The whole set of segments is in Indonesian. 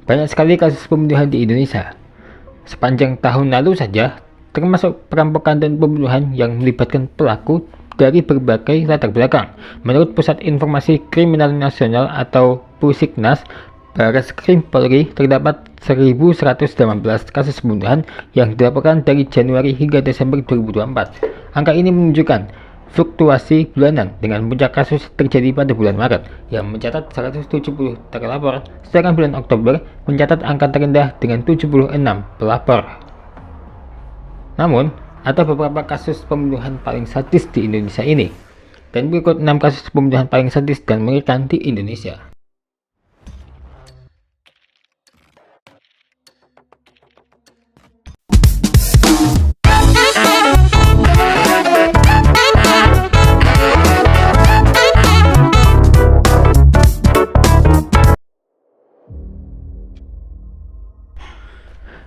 banyak sekali kasus pembunuhan di Indonesia. Sepanjang tahun lalu saja, termasuk perampokan dan pembunuhan yang melibatkan pelaku dari berbagai latar belakang. Menurut Pusat Informasi Kriminal Nasional atau Pusiknas, Barreskrim Polri, terdapat 1.118 kasus pembunuhan yang dilaporkan dari Januari hingga Desember 2024. Angka ini menunjukkan fluktuasi bulanan, dengan puncak kasus terjadi pada bulan Maret yang mencatat 170 terlapor, sedangkan bulan Oktober mencatat angka terendah dengan 76 pelapor. Namun, ada beberapa kasus pembunuhan paling sadis di Indonesia ini, dan berikut 6 kasus pembunuhan paling sadis dan mengerikan di Indonesia.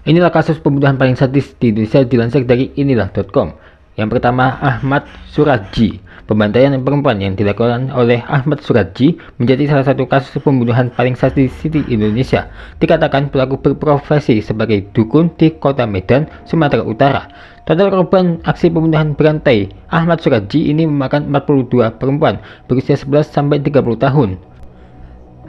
Inilah kasus pembunuhan paling sadis di Indonesia dilansir dari inilah.com. Yang pertama, Ahmad Suradji. Pembantaian perempuan yang dilakukan oleh Ahmad Suradji menjadi salah satu kasus pembunuhan paling sadis di Indonesia. Dikatakan pelaku berprofesi sebagai dukun di kota Medan, Sumatera Utara. Total korban aksi pembunuhan berantai Ahmad Suradji ini memakan 42 perempuan berusia 11 sampai 30 tahun.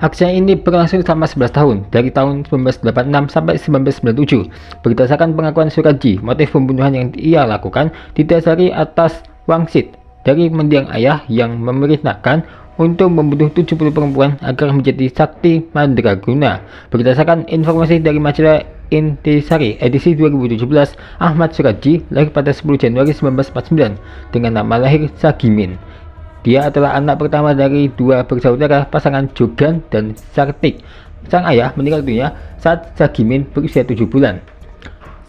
Aksi ini berlangsung selama 11 tahun, dari tahun 1986 sampai 1997. Berdasarkan pengakuan Suradji, motif pembunuhan yang ia lakukan didasari atas wangsit dari mendiang ayah yang memerintahkan untuk membunuh 70 perempuan agar menjadi sakti mandraguna. Berdasarkan informasi dari majalah Intisari edisi 2017, Ahmad Suradji lahir pada 10 Januari 1949 dengan nama lahir Sagimin. Dia adalah anak pertama dari dua bersaudara pasangan Jogan dan Sartik. Sang ayah meninggal dunia saat Sagimin berusia 7 bulan.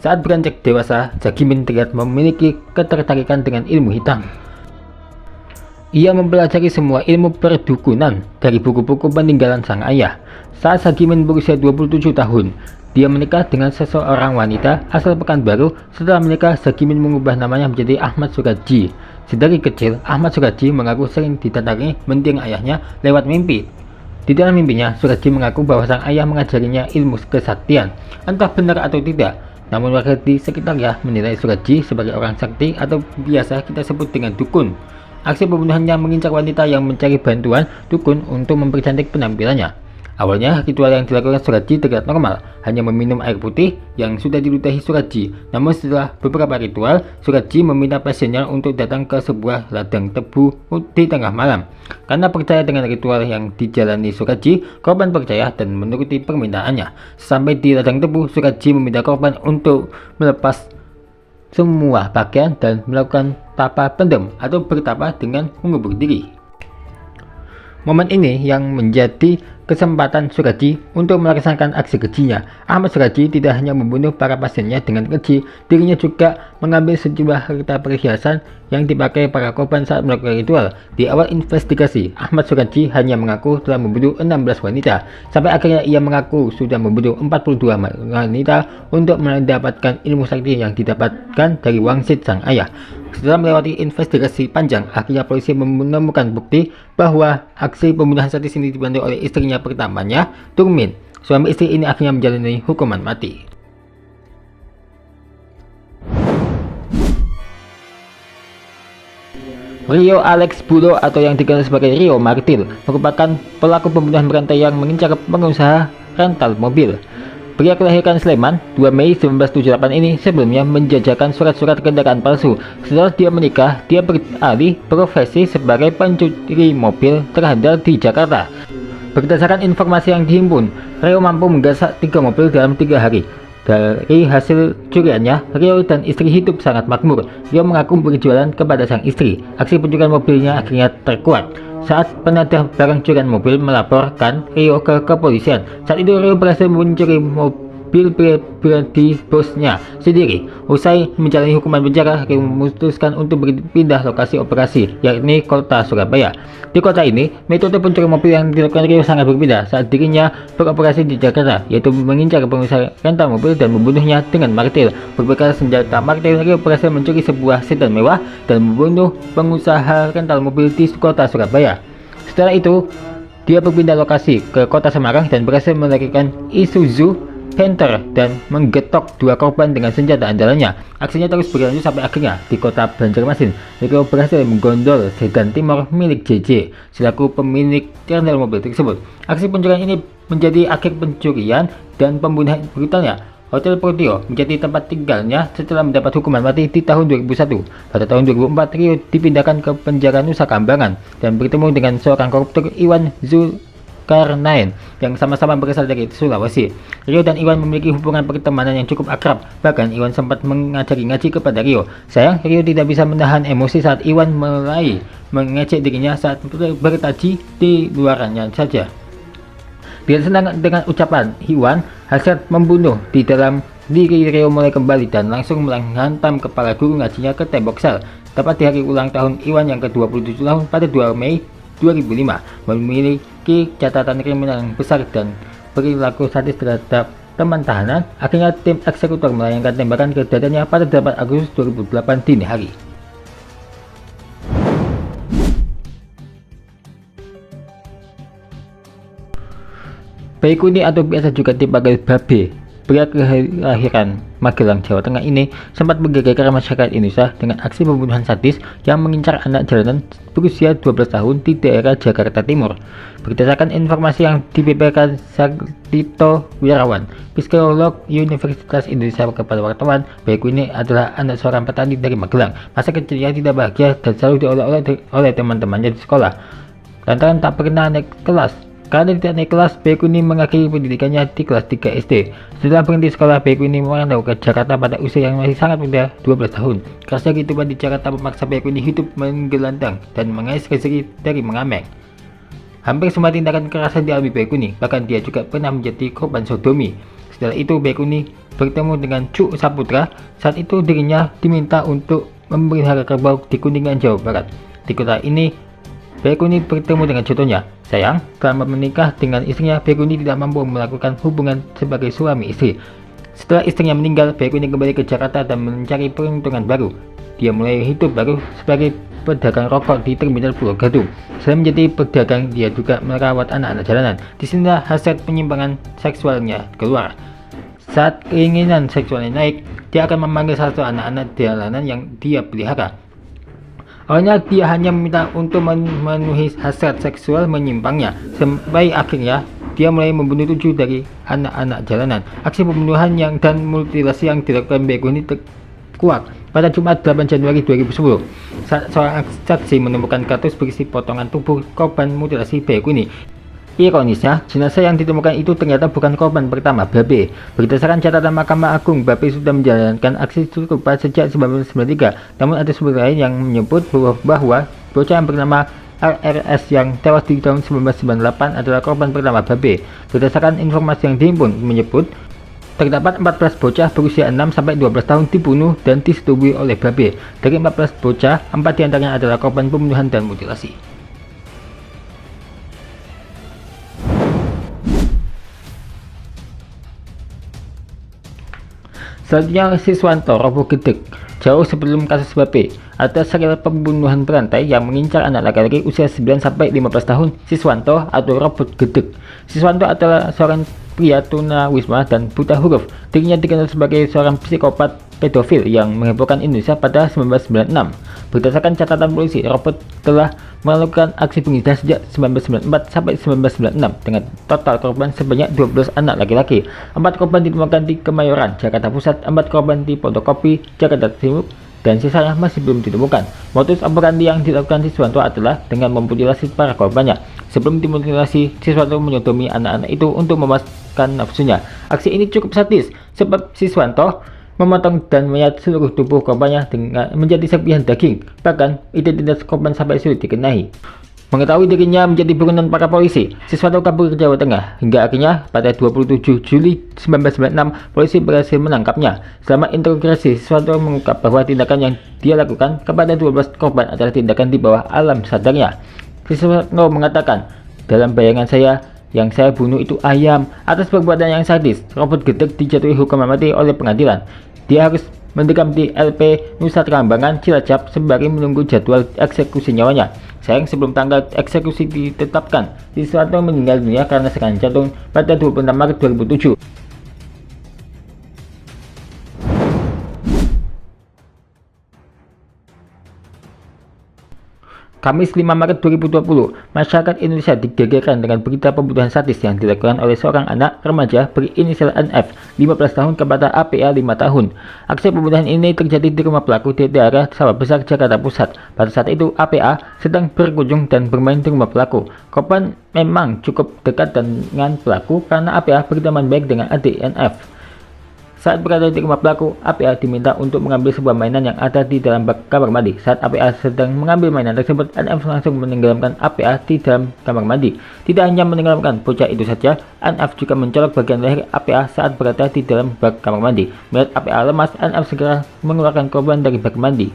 Saat beranjak dewasa, Sagimin terlihat memiliki ketertarikan dengan ilmu hitam. Ia mempelajari semua ilmu perdukunan dari buku-buku peninggalan sang ayah. Saat Sagimin berusia 27 tahun, dia menikah dengan seseorang wanita asal Pekanbaru. Setelah menikah, Sagimin mengubah namanya menjadi Ahmad Suradji. Sedari kecil, Ahmad Suradji mengaku sering didatangi mendiang ayahnya lewat mimpi. Di dalam mimpinya, Suradji mengaku bahwa sang ayah mengajarinya ilmu kesaktian. Entah benar atau tidak, namun warga di sekitarnya menilai Suradji sebagai orang sakti atau biasa kita sebut dengan dukun. Aksi pembunuhannya mengincar wanita yang mencari bantuan dukun untuk mempercantik penampilannya. Awalnya, ritual yang dilakukan Suradji terlihat normal, hanya meminum air putih yang sudah diludahi Suradji. Namun setelah beberapa ritual, Suradji meminta pasiennya untuk datang ke sebuah ladang tebu di tengah malam. Karena percaya dengan ritual yang dijalani Suradji, korban percaya dan menuruti permintaannya. Sampai di ladang tebu, Suradji meminta korban untuk melepas semua pakaian dan melakukan tapa pendem atau bertapa dengan mengubur diri. Momen ini yang menjadi kesempatan Suradji untuk melaksanakan aksi kejinya. Ahmad Suradji tidak hanya membunuh para pasiennya dengan keji, dirinya juga mengambil sejumlah harta perhiasan yang dipakai para korban saat melakukan ritual. Di awal investigasi, Ahmad Suradji hanya mengaku telah membunuh 16 wanita, sampai akhirnya ia mengaku sudah membunuh 42 wanita untuk mendapatkan ilmu sakti yang didapatkan dari wangsit sang ayah. Setelah melewati investigasi panjang, akhirnya polisi menemukan bukti bahwa aksi pembunuhan sadis ini dibantu oleh istrinya pertamanya, Turmin. Suami istri ini akhirnya menjalani hukuman mati. Rio Alex Bulo atau yang dikenal sebagai Rio Martil merupakan pelaku pembunuhan berantai yang mengincar pengusaha rental mobil. Pria kelahiran Sleman 2 Mei 1978 ini sebelumnya menjajakan surat-surat kendaraan palsu. Setelah dia menikah, dia beralih profesi sebagai pencuri mobil terhandal di Jakarta. Berdasarkan informasi yang dihimpun, Rio mampu menggasak 3 mobil dalam 3 hari. Dari hasil curiannya, Rio dan istri hidup sangat makmur. Rio mengaku berjualan kepada sang istri. Aksi pencurian mobilnya akhirnya terkuat saat penadah barang curian mobil melaporkan Rio ke kepolisian. Saat itu Rio berhasil mencuri mobil pribadi bosnya sendiri. Usai menjalani hukuman penjara, Rio memutuskan untuk berpindah lokasi operasi, yakni kota Surabaya. Di kota ini, metode pencuri mobil yang dilakukan Rio sangat berbeda saat dirinya beroperasi di Jakarta, yaitu mengincar pengusaha rental mobil dan membunuhnya dengan martil. Berbekal senjata martil, Rio berhasil mencuri sebuah sedan mewah dan membunuh pengusaha rental mobil di kota Surabaya. Setelah itu, Dia berpindah lokasi ke kota Semarang dan berhasil melarikan Isuzu Panther dan menggetok 2 korban dengan senjata andalannya. Aksinya terus berlanjut sampai akhirnya di kota Banjarmasin, Riko berhasil menggondol sedan Timor milik JJ selaku pemilik kernel mobil tersebut. Aksi pencurian ini menjadi akhir pencurian dan pembunuhan brutalnya. Hotel Protio menjadi tempat tinggalnya setelah mendapat hukuman mati di tahun 2001. Pada tahun 2004, Rio dipindahkan ke penjara Nusa Kambangan dan bertemu dengan seorang koruptor, Iwan Zulkarnain, yang sama-sama berasal dari Sulawesi. Rio dan Iwan memiliki hubungan pertemanan yang cukup akrab. Bahkan Iwan sempat mengajari ngaji kepada Rio. Sayang, Rio tidak bisa menahan emosi saat Iwan mulai mengecek dirinya saat bertaji di luarannya saja. Dia senang dengan ucapan Iwan, hasrat membunuh di dalam diri Rio mulai kembali dan langsung menghantam kepala guru ngajinya ke tembok sel. Tepat di hari ulang tahun Iwan yang ke-27 tahun pada 2 Mei 2005, memiliki catatan kriminal yang besar dan perilaku sadis terhadap teman tahanan. Akhirnya tim eksekutor melayangkan tembakan ke dadanya pada 8 Agustus 2008 dini hari. Baikuni atau biasa juga dipanggil Babe, pria kelahiran Magelang, Jawa Tengah ini sempat menggegerkan masyarakat Indonesia dengan aksi pembunuhan sadis yang mengincar anak jalanan berusia 12 tahun di daerah Jakarta Timur. Berdasarkan informasi yang dibeberkan Sartito Wirawan, psikolog Universitas Indonesia, kepada wartawan, Baikuni adalah anak seorang petani dari Magelang. Masa kecilnya tidak bahagia dan selalu diolok-olok oleh teman-temannya di sekolah lantaran tak pernah naik kelas. Karena tidak naik kelas, Baikuni mengakhiri pendidikannya di kelas 3 SD. Setelah berhenti sekolah, Baikuni merantau ke Jakarta pada usia yang masih sangat muda, 12 tahun. Kerasnya kehidupan di Jakarta memaksa Baikuni hidup menggelandang dan mengais rezeki dari mengamen. Hampir semua tindakan kekerasan dialami Baikuni, bahkan dia juga pernah menjadi korban sodomi. Setelah itu, Baikuni bertemu dengan Cuk Saputra. Saat itu dirinya diminta untuk memelihara kerbau di Kuningan, Jawa Barat. Di kota ini, Baikuni bertemu dengan contohnya. Sayang, selama menikah dengan istrinya, Baikuni tidak mampu melakukan hubungan sebagai suami istri. Setelah istrinya meninggal, Baikuni kembali ke Jakarta dan mencari peruntungan baru. Dia mulai hidup baru sebagai pedagang rokok di Terminal Pulau Gadung. Selain menjadi pedagang, dia juga merawat anak-anak jalanan. Di sinilah hasrat penyimpangan seksualnya keluar. Saat keinginan seksualnya naik, dia akan memanggil satu anak-anak jalanan yang dia pelihara. Awalnya dia hanya meminta untuk memenuhi hasrat seksual menyimpangnya, sampai akhirnya dia mulai membunuh 7 dari anak-anak jalanan. Aksi pembunuhan dan mutilasi yang dilakukan Baikuni terkuak pada Jumat 8 Januari 2010. Saat seorang saksi menemukan kartus berisi potongan tubuh korban mutilasi Baikuni. Ironisnya, jenazah yang ditemukan itu ternyata bukan korban pertama Babe. Berdasarkan catatan Mahkamah Agung, Babe sudah menjalankan aksi serupa sejak 1993. Namun ada sumber lain yang menyebut bahwa bocah yang bernama RRS yang tewas di tahun 1998 adalah korban pertama Babe. Berdasarkan informasi yang dihimpun menyebut, terdapat 14 bocah berusia 6-12 tahun dibunuh dan disetubui oleh Babe. Dari 14 bocah, 4 diantaranya adalah korban pembunuhan dan mutilasi. Selanjutnya, Siswanto roboh gedek. Jauh sebelum kasus Babe, ada serial pembunuhan berantai yang mengincar anak laki-laki usia 9-15 tahun, Siswanto atau robot gedek. Siswanto adalah seorang pria tunawisma dan buta huruf. Dirinya dikenal sebagai seorang psikopat pedofil yang menghebohkan Indonesia pada 1996. Berdasarkan catatan polisi, robot telah melakukan aksi penghinaan sejak 1994 sampai 1996 dengan total korban sebanyak 12 anak laki-laki. 4 korban ditemukan di Kemayoran, Jakarta Pusat, 4 korban di Pondokopi, Jakarta Timur, dan sisanya masih belum ditemukan. Modus operandi yang dilakukan Siswanto adalah dengan memutilasi para korbannya. Sebelum dimutilasi, Siswanto menyodomi anak-anak itu untuk memuaskan nafsunya. Aksi ini cukup sadis sebab Siswanto memotong dan mayat seluruh tubuh korbannya dengan menjadi serpihan daging. Bahkan identitas korban sampai sulit dikenali. Mengetahui dirinya menjadi buronan para polisi, Siswanto kabur ke Jawa Tengah hingga akhirnya pada 27 Juli 1996 polisi berhasil menangkapnya. Selama interogasi, Siswanto mengungkap bahwa tindakan yang dia lakukan kepada 12 korban adalah tindakan di bawah alam sadarnya. Siswanto mengatakan, "Dalam bayangan saya, yang saya bunuh itu ayam." Atas perbuatan yang sadis, robot gedek dijatuhi hukuman mati oleh pengadilan. Dia harus mendekam di LP Nusa Kambangan, Cilacap sembari menunggu jadwal eksekusi nyawanya. Sayang, sebelum tanggal eksekusi ditetapkan, Siswanto meninggal dunia karena serangan jantung pada 26 Maret 2007. Kamis 5 Maret 2020, masyarakat Indonesia digegerkan dengan berita pembunuhan sadis yang dilakukan oleh seorang anak remaja berinisial NF, 15 tahun kepada APA 5 tahun. Aksi pembunuhan ini terjadi di rumah pelaku di daerah Sawah Besar, Jakarta Pusat. Pada saat itu, APA sedang berkunjung dan bermain di rumah pelaku. Korban memang cukup dekat dengan pelaku karena APA berteman baik dengan adik NF. Saat berada di rumah pelaku, APA diminta untuk mengambil sebuah mainan yang ada di dalam bak kamar mandi. Saat APA sedang mengambil mainan tersebut, NF langsung menenggelamkan APA di dalam kamar mandi. Tidak hanya menenggelamkan bocah itu saja, NF juga mencolok bagian leher APA saat berada di dalam bak kamar mandi. Melihat APA lemas, NF segera mengeluarkan korban dari bak mandi.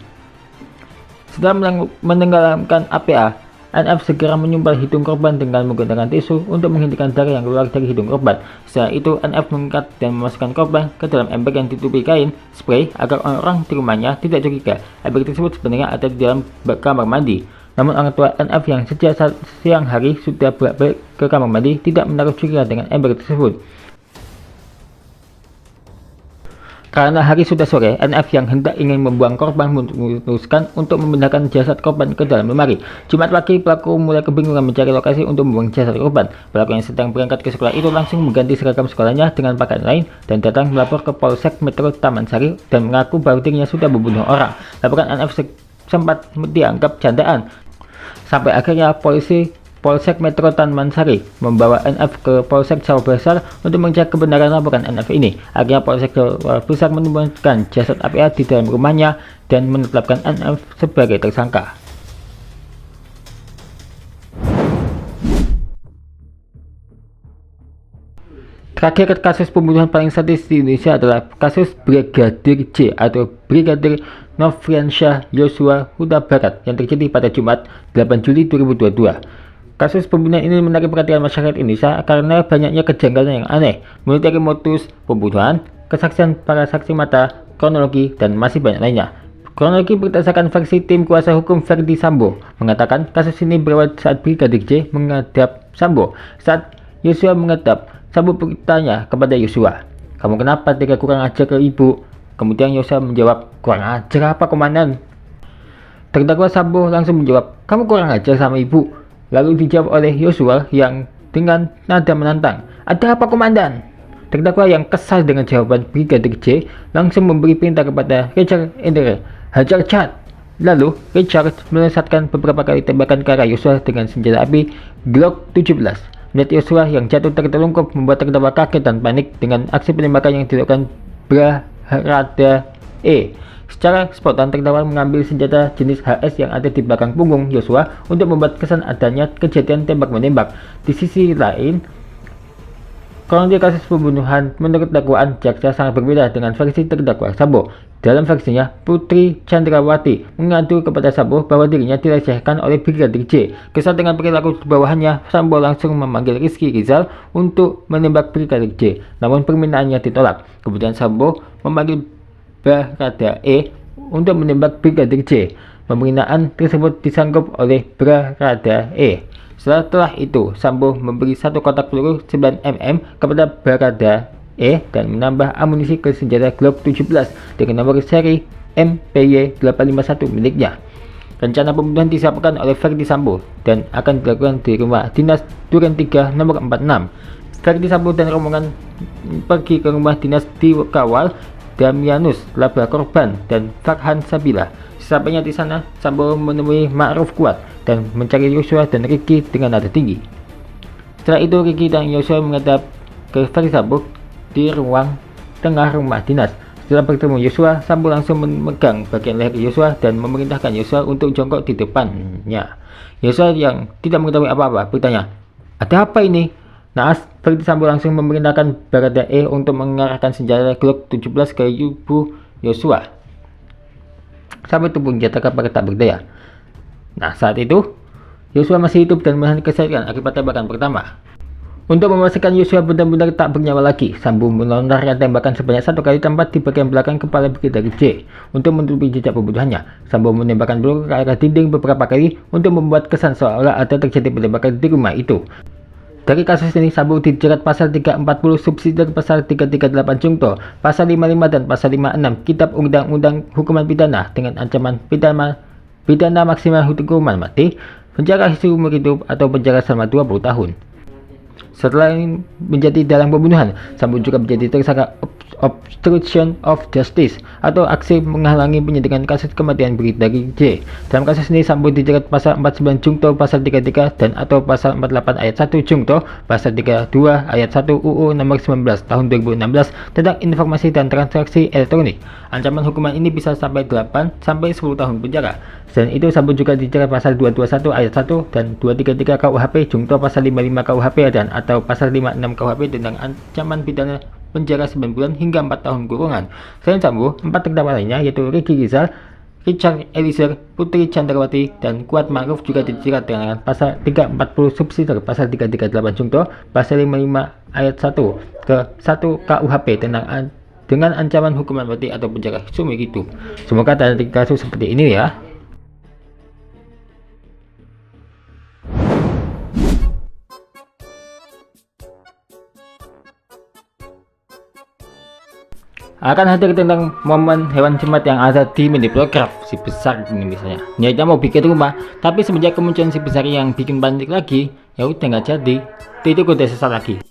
Setelah menenggelamkan APA, NF segera menyumpal hidung korban dengan menggunakan tisu untuk menghentikan darah yang keluar dari hidung korban. Setelah itu, NF mengikat dan memasukkan korban ke dalam ember yang ditutupi kain spray agar orang di rumahnya tidak curiga. Ember tersebut sebenarnya ada di dalam kamar mandi. Namun orang tua NF yang sejak siang hari sudah bolak-balik ke kamar mandi tidak menaruh curiga dengan ember tersebut. Karena hari sudah sore, NF yang hendak ingin membuang korban memutuskan untuk memindahkan jasad korban ke dalam lemari. Jumat pagi, pelaku mulai kebingungan mencari lokasi untuk membuang jasad korban. Pelaku yang sedang berangkat ke sekolah itu langsung mengganti seragam sekolahnya dengan pakaian lain dan datang melapor ke Polsek Metro Taman Sari dan mengaku bahwa dirinya sudah membunuh orang. Laporan NF sempat dianggap candaan. Sampai akhirnya Polsek Metro Taman Sari membawa NF ke Polsek Sawah Besar untuk mengecek kebenaran laporan NF ini. Akhirnya Polsek Sawah Besar menemukan jasad APA di dalam rumahnya dan menetapkan NF sebagai tersangka. Terakhir, kasus pembunuhan paling sadis di Indonesia adalah kasus Brigadir J atau Brigadir Nofriansyah Yosua Huta Barat yang terjadi pada Jumat 8 Juli 2022. Kasus pembunuhan ini menarik perhatian masyarakat Indonesia karena banyaknya kejanggalan yang aneh, mulai dari modus pembunuhan, kesaksian para saksi mata, kronologi, dan masih banyak lainnya. Kronologi berdasarkan versi tim kuasa hukum Verdi Sambo mengatakan kasus ini berawal saat Brigadir J menghadap Sambo. Saat Yosua menghadap, Sambo bertanya kepada Yosua, "Kamu kenapa tega kurang ajar ke ibu?" Kemudian Yosua menjawab, "Kurang ajar apa, komandan?" Terdakwa Sambo langsung menjawab, "Kamu kurang ajar sama ibu." Lalu dijawab oleh Yosua yang dengan nada menantang, "Ada apa, komandan?" Terdakwa yang kesal dengan jawaban Brigadir J langsung memberi perintah kepada Richard Ender, "Hajar Chad." Lalu Richard melesatkan beberapa kali tembakan ke arah Yosua dengan senjata api Glock 17. Melihat Yosua yang jatuh tertelungkup membuat terdakwa kaget dan panik dengan aksi penembakan yang dilakukan Barada E. Secara spontan, terdakwa mengambil senjata jenis HS yang ada di belakang punggung Yosua untuk membuat kesan adanya kejadian tembak-menembak. Di sisi lain, kronologi kasus pembunuhan menurut dakwaan jaksa sangat berbeda dengan versi terdakwa Sambo. Dalam versinya, Putri Chandrawati mengadu kepada Sambo bahwa dirinya dilecehkan oleh Brigadir J. Kesal dengan perilaku bawahannya, Sambo langsung memanggil Rizky Rizal untuk menembak Brigadir J. Namun permintaannya ditolak. Kemudian Sambo memanggil Barada E untuk menembak Brigadir J. Permintaan tersebut disanggup oleh Barada E. Setelah itu, Sambo memberi satu kotak peluru 9 mm kepada Barada E dan menambah amunisi ke senjata Glock 17 dengan nomor seri MPY 851 miliknya. Rencana pembunuhan disiapkan oleh Verdi Sambo dan akan dilakukan di rumah dinas Duren 3 nomor 46. Verdi Sambo dan rombongan pergi ke rumah dinas di Kawal Damianus, laba korban, dan Farhan Sabila. Sesampainya di sana, Sambo menemui Ma'ruf Kuat dan mencari Yosua dan Ricky dengan nada tinggi. Setelah itu, Ricky dan Yosua menghadap ke Verdi Sambo di ruang tengah rumah dinas. Setelah bertemu Yosua, Sambo langsung memegang bagian leher Yosua dan memerintahkan Yosua untuk jongkok di depannya. Yosua yang tidak mengetahui apa-apa bertanya, "Ada apa ini?" Naas, Verdi Sambo langsung memerintahkan Barada E untuk mengarahkan senjata Glock 17 ke tubuh Yosua sampai tubuh jatuh pada tak berdaya. Nah, saat itu Yosua masih hidup dan menahan kesakitan akibat tembakan pertama. Untuk memastikan Yosua benar-benar tak bernyawa lagi, Sambo melontarkan tembakan sebanyak 1 kali tempat di bagian belakang kepala Brigadir J. Untuk menutupi jejak pembunuhannya, Sambo menembakkan peluru ke arah dinding beberapa kali untuk membuat kesan seolah ada terjadi penembakan di rumah itu. Dari kasus ini, Sambo dijerat pasal 340 subsidiar pasal 338 Jungto, pasal 55 dan pasal 56 Kitab Undang-Undang Hukuman Pidana dengan ancaman pidana maksimal hukuman mati, penjara seumur hidup atau penjara selama 20 tahun. Setelah menjadi dalang pembunuhan, Sambo juga menjadi tersangka obstruction of justice atau aksi menghalangi penyidikan kasus kematian Brigadir J. Dalam kasus ini, Sambo dijerat pasal 49 Jungto pasal 33 dan atau pasal 48 ayat 1 Jungto pasal 32 ayat 1 UU nomor 19 tahun 2016 tentang informasi dan transaksi elektronik. Ancaman hukuman ini bisa sampai 8 sampai 10 tahun penjara. Selain itu, Sambo juga dijerat pasal 221 ayat 1 dan 233 KUHP Jungto pasal 55 KUHP dan atau pasal 56 KUHP tentang ancaman pidana penjara 9 bulan hingga 4 tahun kurungan. Selain Sambo, 4 terdakwa lainnya yaitu Ricky Rizal, Richard Eliezer, Putri Chandrawati, dan Kuat Ma'ruf juga dijerat dengan pasal 340 subsidiar pasal 338 Jungto, pasal 55 ayat 1 ke 1 KUHP dengan ancaman hukuman mati atau penjara seumur hidup. Semoga tidak ada kasus seperti ini ya. Akan hadir tentang momen hewan jimat yang ada di mini program si besar ini misalnya. Niatnya mau bikin rumah, tapi semenjak kemunculan si besar yang bikin panik lagi, ya udah nggak jadi. Itu udah sesat lagi.